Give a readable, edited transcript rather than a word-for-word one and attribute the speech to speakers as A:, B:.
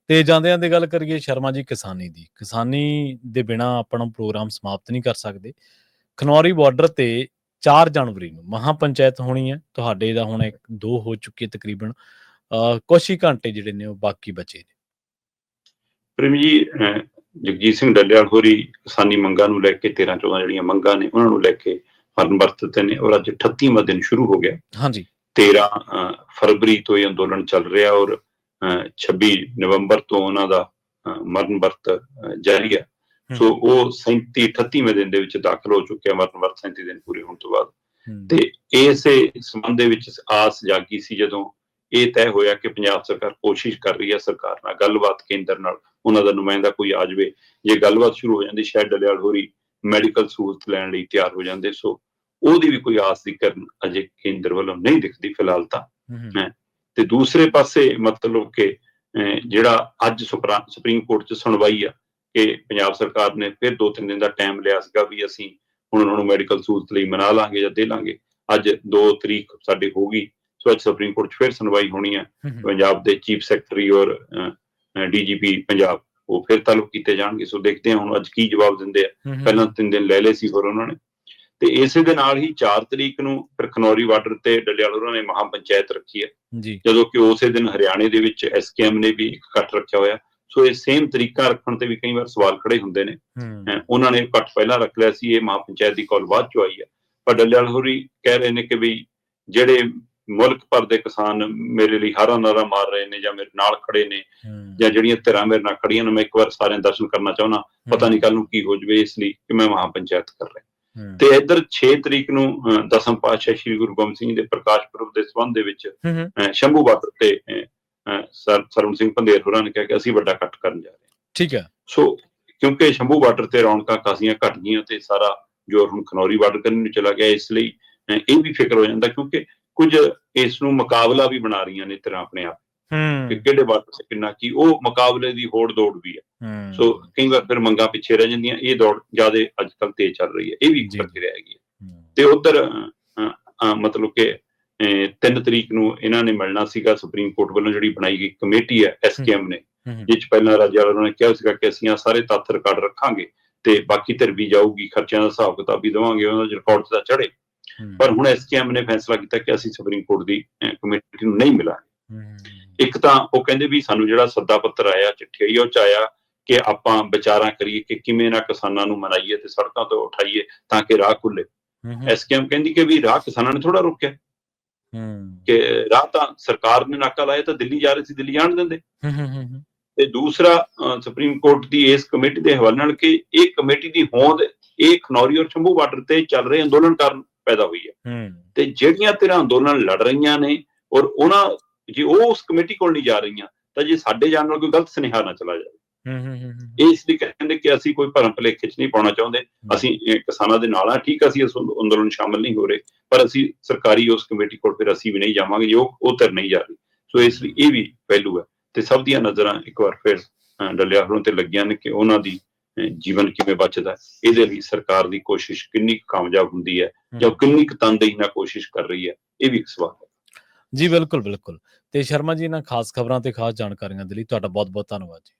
A: ਤੇ ਜਾਂਦੇ-ਜਾਂਦੇ ਗੱਲ ਕਰੀਏ ਸ਼ਰਮਾ ਜੀ ਕਿਸਾਨੀ ਦੀ। ਕਿਸਾਨੀ ਦੇ ਬਿਨਾਂ ਆਪਣਾ ਪ੍ਰੋਗਰਾਮ ਸਮਾਪਤ ਨਹੀਂ ਕਰ ਸਕਦੇ। ਖਨੌਰੀ ਬਾਰਡਰ ਤੇ 4 ਜਨਵਰੀ ਨੂੰ ਮਹਾਂ ਪੰਚਾਇਤ ਹੋਣੀ ਹੈ। ਤੁਹਾਡੇ ਦਾ ਹੁਣ 1-2 ਹੋ ਚੁੱਕੀ ਹੈ ਤਕਰੀਬਨ। ਕੁਛ ਹੀ ਘੰਟੇ ਜਿਹੜੇ ਨੇ ਉਹ ਬਾਕੀ ਬਚੇ ਨੇ।
B: ਪ੍ਰੇਮ ਜੀ, ਜਗਜੀਤ ਸਿੰਘ ਡੱਲੇਵਾਲ ਹੋਰੀ ਕਿਸਾਨੀ ਮੰਗਾਂ ਨੂੰ ਲੈ ਕੇ 13-14 ਜਿਹੜੀਆਂ ਮੰਗਾਂ ਨੇ ਉਹਨਾਂ ਨੂੰ ਲੈ ਕੇ ਫਰਨ ਵਰਤ ਨੇ ਔਰ ਅੱਜ 38ਵਾਂ ਦਿਨ ਸ਼ੁਰੂ ਹੋ ਗਿਆ।
A: ਹਾਂਜੀ
B: 13 ਫਰਵਰੀ ਤੋਂ ਇਹ ਅੰਦੋਲਨ ਚੱਲ ਰਿਹਾ ਔਰ 26 ਨਵੰਬਰ ਤੋਂ ਉਹਨਾਂ ਦਾ ਮਰਨ ਵਰਤ ਜਾਰੀ ਹੈ। ਸੋ ਉਹ 38ਵੇਂ ਦਿਨ ਦੇ ਵਿੱਚ ਦਾਖਲ ਹੋ ਚੁੱਕਿਆ ਮਰਨ ਵਰਤ 37 ਦਿਨ ਪੂਰੇ ਹੋਣ ਤੋਂ ਬਾਅਦ। ਤੇ ਇਸੇ ਸੰਬੰਧ ਦੇ ਵਿੱਚ ਆਸ ਜਾਗੀ ਸੀ ਜਦੋਂ ਇਹ ਤੈਅ ਹੋਇਆ ਕਿ ਪੰਜਾਬ ਸਰਕਾਰ ਕੋਸ਼ਿਸ਼ ਕਰ ਰਹੀ ਹੈ ਸਰਕਾਰ ਨਾਲ ਗੱਲਬਾਤ ਕੇਂਦਰ ਨਾਲ ਉਹਨਾਂ ਦਾ ਨੁਮਾਇੰਦਾ ਕੋਈ ਆ ਜਾਵੇ। ਜੇ ਗੱਲਬਾਤ ਸ਼ੁਰੂ ਹੋ ਜਾਂਦੀ ਸ਼ਾਇਦ ਡੱਲੇਵਾਲ ਹੋਰੀ ਮੈਡੀਕਲ ਸਹੂਲਤ ਲੈਣ ਲਈ ਤਿਆਰ ਹੋ ਜਾਂਦੇ। ਸੋ ਉਹਦੀ ਵੀ ਕੋਈ ਆਸ ਦੀ ਕਿਰਨ ਅਜੇ ਕੇਂਦਰ ਵੱਲੋਂ ਨਹੀਂ ਦਿਖਦੀ ਫਿਲਹਾਲ ਤਾਂ। ਤੇ ਦੂਸਰੇ ਪਾਸੇ ਮਤਲਬ ਕਿ ਜਿਹੜਾ ਅੱਜ ਸੁਪਰੀਮ ਕੋਰਟ 'ਚ ਸੁਣਵਾਈ ਆ ਕਿ ਪੰਜਾਬ ਸਰਕਾਰ ਨੇ ਫਿਰ 2-3 ਦਿਨ ਦਾ ਟਾਈਮ ਲਿਆ ਸੀਗਾ ਵੀ ਅਸੀਂ ਹੁਣ ਉਹਨਾਂ ਨੂੰ ਮੈਡੀਕਲ ਸਹੂਲਤ ਲਈ ਮਨਾ ਲਾਂਗੇ ਜਾਂ ਦੇ ਲਾਂਗੇ। ਅੱਜ 2 ਤਰੀਕ ਸਾਡੀ ਹੋ ਗਈ। ਸੋ ਅੱਜ ਸੁਪਰੀਮ ਕੋਰਟ 'ਚ ਫਿਰ ਸੁਣਵਾਈ ਹੋਣੀ ਹੈ। ਪੰਜਾਬ ਦੇ ਚੀਫ ਸੈਕਟਰੀ ਔਰ DGP ਪੰਜਾਬ ਉਹ ਫਿਰ ਤਾਲੁਕ ਕੀਤੇ ਜਾਣਗੇ। ਸੋ ਦੇਖਦੇ ਹਾਂ ਹੁਣ ਅੱਜ ਕੀ ਜਵਾਬ ਦਿੰਦੇ ਆ। ਪਹਿਲਾਂ 3 ਦਿਨ ਲੈ ਲਏ ਸੀ ਹੋਰ ਉਹਨਾਂ ਨੇ। ਤੇ ਇਸੇ ਦੇ ਨਾਲ ਹੀ 4 ਤਰੀਕ ਨੂੰ ਫਿਰ ਖਨੌਰੀ ਬਾਰਡਰ ਤੇ ਡੱਲੇਵਾਲ ਹੋਰਾਂ ਨੇ ਮਹਾਂ ਪੰਚਾਇਤ ਰੱਖੀ ਹੈ। ਜਦੋਂ ਕਿ ਉਸੇ ਦਿਨ ਹਰਿਆਣੇ ਦੇ ਵਿੱਚ SKM ਨੇ ਵੀ ਇੱਕ ਇਕੱਠ ਰੱਖਿਆ ਹੋਇਆ। ਸੋ ਇਹ ਸੇਮ ਤਰੀਕਾ ਰੱਖਣ ਤੇ ਵੀ ਕਈ ਵਾਰ ਸਵਾਲ ਖੜੇ ਹੁੰਦੇ ਨੇ। ਉਹਨਾਂ ਨੇ ਇਕੱਠ ਪਹਿਲਾਂ ਰੱਖ ਲਿਆ ਸੀ, ਇਹ ਮਹਾਂ ਪੰਚਾਇਤ ਦੀ ਕਾਲ ਬਾਅਦ ਚੋਂ ਆਈ ਹੈ। ਪਰ ਡੱਲੇਵਾਲ ਹੋਰੀ ਕਹਿ ਰਹੇ ਨੇ ਕਿ ਵੀ ਜਿਹੜੇ ਮੁਲਕ ਭਰ ਦੇ ਕਿਸਾਨ ਮੇਰੇ ਲਈ ਹਾਰਾ ਨਾਰਾ ਮਾਰ ਰਹੇ ਨੇ ਜਾਂ ਮੇਰੇ ਨਾਲ ਖੜੇ ਨੇ ਜਾਂ ਜਿਹੜੀਆਂ ਧਿਰਾਂ ਮੇਰੇ ਨਾਲ ਖੜੀਆਂ ਨੇ, ਮੈਂ ਇੱਕ ਵਾਰ ਸਾਰਿਆਂ ਦਰਸ਼ਨ ਕਰਨਾ ਚਾਹੁੰਦਾ। ਪਤਾ ਨਹੀਂ ਕੱਲ ਨੂੰ ਕੀ ਹੋ ਜਾਵੇ, ਇਸ ਲਈ ਕਿ ਮੈਂ ਮਹਾਂ ਪੰਚਾਇਤ ਕਰ ਰਿਹਾ। ਤੇ ਇੱਧਰ 6 ਤਰੀਕ ਨੂੰ 10ਮ ਪਾਤਸ਼ਾਹ ਸ੍ਰੀ ਗੁਰੂ ਗੋਬਿੰਦ ਸਿੰਘ ਦੇ ਪ੍ਰਕਾਸ਼ ਪੁਰਬ ਦੇ ਸੰਬੰਧ ਦੇ ਵਿੱਚ ਸ਼ੰਭੂ ਬਾਰਡਰ ਤੇ ਸਰਵਣ ਸਿੰਘ ਪੰਧੇਰ ਹੋਰਾਂ ਨੇ ਕਿਹਾ ਕਿ ਅਸੀਂ ਵੱਡਾ ਇਕੱਠ ਕਰਨ ਜਾ ਰਹੇ ਹਾਂ।
A: ਠੀਕ ਹੈ।
B: ਸੋ ਕਿਉਂਕਿ ਸ਼ੰਭੂ ਬਾਰਡਰ ਤੇ ਰੌਣਕਾਂ ਕਾਸੀਆਂ ਘਟ ਗਈਆਂ ਤੇ ਸਾਰਾ ਜ਼ੋਰ ਹੁਣ ਖਨੌਰੀ ਬਾਰਡਰ ਕਰਨ ਨੂੰ ਚਲਾ ਗਿਆ। ਇਸ ਲਈ ਇਹ ਵੀ ਫਿਕਰ ਹੋ ਜਾਂਦਾ ਕਿਉਂਕਿ ਕੁਝ ਇਸ ਨੂੰ ਮੁਕਾਬਲਾ ਵੀ ਬਣਾ ਰਹੀਆਂ ਨੇ ਧਿਰਾਂ ਆਪਣੇ ਆਪ ਕਿ ਕਿਹੜੇ ਬਾਰਡਰ ਤੇ ਕਿੰਨਾ ਕੀ, ਉਹ ਮੁਕਾਬਲੇ ਦੀ ਹੋੜ ਦੌੜ ਵੀ ਹੈ। ਸੋ ਕਈ ਵਾਰ ਫਿਰ ਮੰਗਾਂ ਪਿੱਛੇ ਰਹਿ ਜਾਂਦੀਆਂ। ਇਹ ਦੌੜ ਜ਼ਿਆਦਾ ਅੱਜ ਕੱਲ੍ਹ ਤੇਜ਼ ਚੱਲ ਰਹੀ ਹੈ। ਇਹ ਵੀ ਪ੍ਰਕਿਰਿਆ ਹੈਗੀ ਹੈ। ਤੇ ਉੱਧਰ ਮਤਲਬ ਕਿ 3 ਤਰੀਕ ਨੂੰ ਇਹਨਾਂ ਨੇ ਮਿਲਣਾ ਸੀਗਾ। ਸੁਪਰੀਮ ਕੋਰਟ ਵੱਲੋਂ ਜਿਹੜੀ ਬਣਾਈ ਗਈ ਕਮੇਟੀ ਹੈ SKM ਨੇ, ਜਿਸ 'ਚ ਪਹਿਲਾਂ ਰਾਜਾ ਉਹਨਾਂ ਨੇ ਕਿਹਾ ਸੀਗਾ ਕਿ ਅਸੀਂ ਸਾਰੇ ਤੱਥ ਰਿਕਾਰਡ ਰੱਖਾਂਗੇ ਤੇ ਬਾਕੀ ਧਿਰ ਵੀ ਜਾਊਗੀ, ਖਰਚਿਆਂ ਦਾ ਹਿਸਾਬ ਕਿਤਾਬ ਵੀ ਦੇਵਾਂਗੇ, ਉਹਨਾਂ ਦਾ ਰਿਕਾਰਡ ਤਾਂ ਚੜੇ। ਪਰ ਹੁਣ SKM ਨੇ ਫੈਸਲਾ ਕੀਤਾ ਕਿ ਅਸੀਂ ਸੁਪਰੀਮ ਕੋਰਟ ਦੀ ਕਮੇਟੀ ਨੂੰ ਨਹੀਂ ਮਿਲਾਂਗੇ। ਇੱਕ ਤਾਂ ਉਹ ਕਹਿੰਦੇ ਵੀ ਸਾਨੂੰ ਜਿਹੜਾ ਸੱਦਾ ਪੱਤਰ ਆਇਆ, ਚਿੱਠੀ ਆਈ, ਉਹ 'ਚ ਆਇਆ ਕਿ ਆਪਾਂ ਵਿਚਾਰਾਂ ਕਰੀਏ ਕਿ ਕਿਵੇਂ ਨਾ ਕਿਸਾਨਾਂ ਨੂੰ ਮਨਾਈਏ ਤੇ ਸੜਕਾਂ ਤੋਂ ਉਠਾਈਏ ਤਾਂ ਕਿ ਰਾਹ ਖੁੱਲੇ। SKM ਕਹਿੰਦੀ ਕਿ ਵੀ ਰਾਹ ਕਿਸਾਨਾਂ ਨੇ ਥੋੜਾ ਰੋਕਿਆ ਕਿ ਰਾਹ ਤਾਂ ਸਰਕਾਰ ਨੇ ਨਾਕਾ ਲਾਇਆ ਤਾਂ ਦਿੱਲੀ ਜਾ ਰਹੇ ਸੀ, ਦਿੱਲੀ ਜਾਣ ਦਿੰਦੇ। ਤੇ ਦੂਸਰਾ ਸੁਪਰੀਮ ਕੋਰਟ ਦੀ ਇਸ ਕਮੇਟੀ ਦੇ ਹਵਾਲੇ ਨਾਲ ਕਿ ਇਹ ਕਮੇਟੀ ਦੀ ਹੋਂਦ ਇਹ ਖਨੌਰੀ ਔਰ ਸ਼ੰਭੂ ਬਾਰਡਰ ਤੇ ਚੱਲ ਰਹੇ ਅੰਦੋਲਨ ਕਾਰਨ ਪੈਦਾ ਹੋਈ ਹੈ। ਤੇ ਜਿਹੜੀਆਂ ਧਿਰਾਂ ਅੰਦੋਲਨ ਲੜ ਰਹੀਆਂ ਨੇ ਔਰ ਉਹਨਾਂ ਜੇ ਉਹ ਉਸ ਕਮੇਟੀ ਕੋਲ ਨਹੀਂ ਜਾ ਰਹੀਆਂ ਤਾਂ ਜੇ ਸਾਡੇ ਜਾਣ ਨਾਲ ਕੋਈ ਗਲਤ ਸੁਨੇਹਾ ਨਾ ਚਲਾ ਜਾਵੇ। ਇਸ ਲਈ ਕਹਿੰਦੇ ਕਿ ਅਸੀਂ ਕੋਈ ਭਰਮ ਭੁਲੇਖੇ 'ਚ ਨਹੀਂ ਪਾਉਣਾ ਚਾਹੁੰਦੇ। ਅਸੀਂ ਕਿਸਾਨਾਂ ਦੇ ਨਾਲ ਆ, ਠੀਕ, ਅਸੀਂ ਇਸ ਅੰਦੋਲਨ ਸ਼ਾਮਲ ਨਹੀਂ ਹੋ ਰਹੇ, ਪਰ ਅਸੀਂ ਸਰਕਾਰੀ ਉਸ ਕਮੇਟੀ ਕੋਲ ਫਿਰ ਅਸੀਂ ਵੀ ਨਹੀਂ ਜਾਵਾਂਗੇ ਜੋ ਉਹ ਧਿਰ ਨਹੀਂ ਜਾ ਰਹੀ। ਸੋ ਇਸ ਲਈ ਇਹ ਵੀ ਪਹਿਲੂ ਹੈ। ਤੇ ਸਭ ਦੀਆਂ ਨਜ਼ਰਾਂ ਇੱਕ ਵਾਰ ਫਿਰ ਡੱਲੇਵਾਲ ਹੋਰਾਂ ਤੇ ਲੱਗੀਆਂ ਨੇ ਕਿ ਉਹਨਾਂ ਦੀ ਜੀਵਨ ਕਿਵੇਂ ਬਚਦਾ। ਇਹਦੇ ਲਈ ਸਰਕਾਰ ਦੀ ਕੋਸ਼ਿਸ਼ ਕਿੰਨੀ ਕੁ ਕਾਮਯਾਬ ਹੁੰਦੀ ਹੈ ਜਾਂ ਕਿੰਨੀ ਕੁ ਤਨਦੇਹੀ ਨਾਲ ਕੋਸ਼ਿਸ਼ ਕਰ ਰਹੀ ਹੈ, ਇਹ ਵੀ ਇੱਕ ਸਵਾਲ ਹੈ।
A: ਜੀ ਬਿਲਕੁਲ ਬਿਲਕੁਲ। ਤੇ ਸ਼ਰਮਾ ਜੀ, ਇਹਨਾਂ ਖਾਸ ਖਬਰਾਂ ਤੇ ਖਾਸ ਜਾਣਕਾਰੀਆਂ ਦੇ ਲਈ ਤੁਹਾਡਾ ਬਹੁਤ ਬਹੁਤ ਧੰਨਵਾਦ ਜੀ।